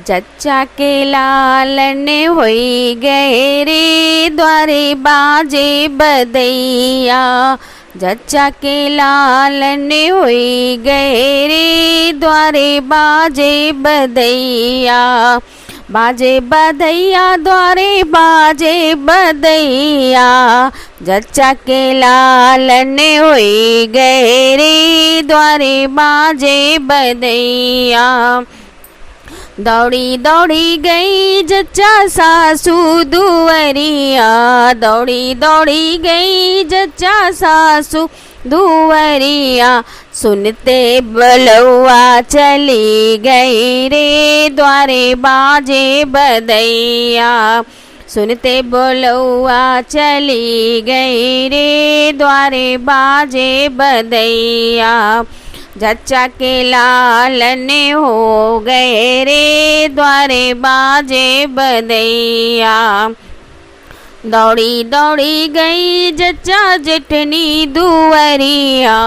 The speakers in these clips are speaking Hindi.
जच्चा के लालन होई गए रे द्वारे बाजे बदैया। जच्चा के लालन होई गए रे द्वारे बाजे बदैया। बाजे बदैया द्वारे बाजे बदैया। जच्चा के लालन होई गए रे द्वारे बाजे बदैया। दौड़ी दौड़ी गई जच्चा सासू दुवरिया। दौड़ी दौड़ी गई जच्चा सासू दुवरिया। सुनते बलौआ चली गई रे द्वारे बाजे बदैया। सुनते बलौआ चली गई रे द्वारे बाजे बदैया। जच्चा के लालन हो गए रे द्वारे बाजे बदैया। दौड़ी दौड़ी गई जच्चा जेठनी दुवरिया।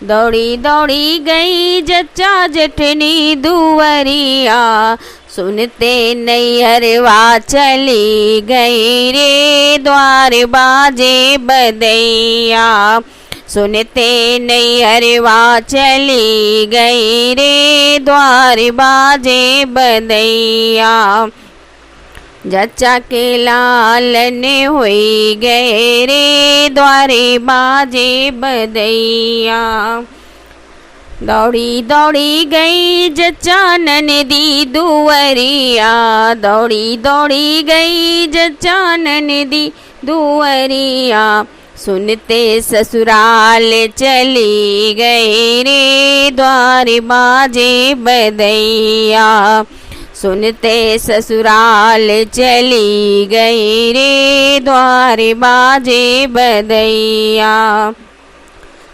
दौड़ी दौड़ी गई जच्चा जेठनी दुवरिया। सुनते नैहरवा चली गई रे द्वार बाजे बदैया। सुनते नैहरवा चली गई रे द्वार बाजे बदैया। जच्चा के लालन होई गए रे द्वारे बाजे बदैया। दौड़ी दौड़ी गई जच्चा ननदी दुवरिया। दौड़ी दौड़ी गई जच्चा ननदी दुवरिया। सुनते ससुराल चली गई रे द्वार बाजे बदैया। सुनते ससुराल चली गई रे द्वार बाजे बदैया।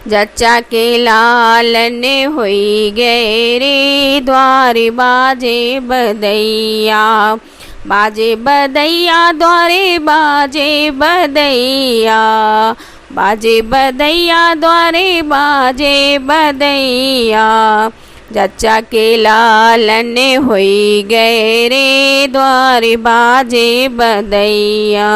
जच्चा के लालन होई गए रे द्वार बाजे बदैया। बाजे बदैया द्वारे बाजे बदैया। बाजे बदैया द्वारे बाजे बदैया। जच्चा के लालन होई गए रे द्वार बाजे बदैया।